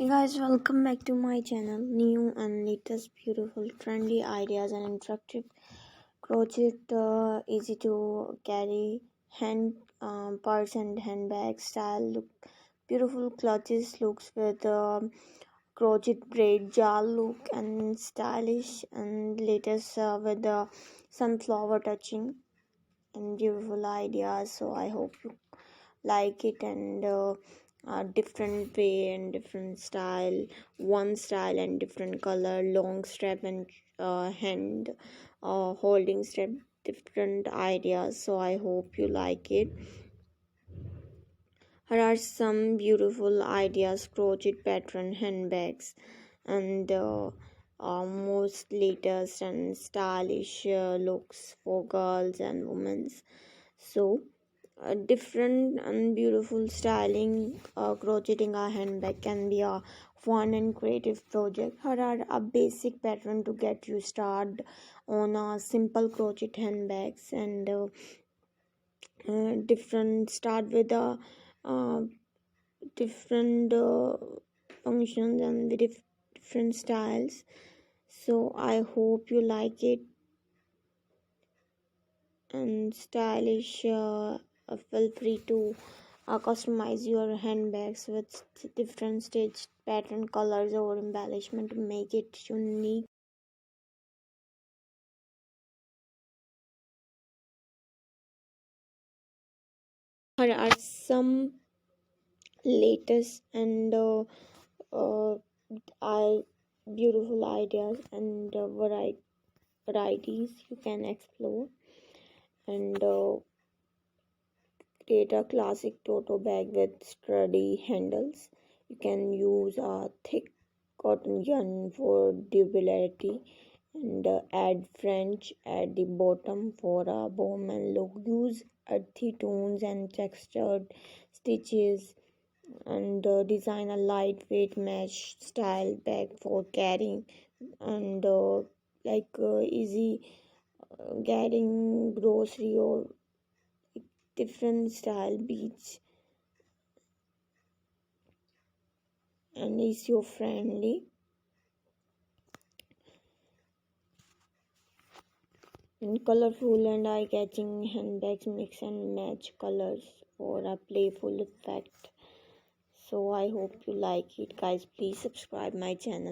Hey guys, welcome back to my channel. New and latest beautiful trendy ideas and interactive crochet, easy to carry hand purse and handbag style look. Beautiful clutches looks with crochet braid jar look and stylish and latest with the sunflower touching and beautiful ideas. So I hope you like it and different way and different style, one style and different color, long strap and hand holding strap, different ideas. So I hope you like it. Here are some beautiful ideas, crochet pattern handbags and most latest and stylish looks for girls and women. So different and beautiful styling, crocheting a handbag can be a fun and creative project. Here are a basic pattern to get you started on a simple crochet handbags and different start with a uh, different functions and with different styles. So I hope you like it and stylish. Feel free to customize your handbags with different stitch pattern, colors, or embellishment to make it unique. Here are some latest and uh, I beautiful ideas and varieties you can explore and create a classic tote bag with sturdy handles. You can use a thick cotton yarn for durability and add French at the bottom for a bowman look. Use earthy tones and textured stitches and design a lightweight mesh style bag for carrying and easy getting grocery or different style beach and SEO friendly and colorful and eye-catching handbags mix and match colors for a playful effect. So I hope you like it guys. Please subscribe my channel.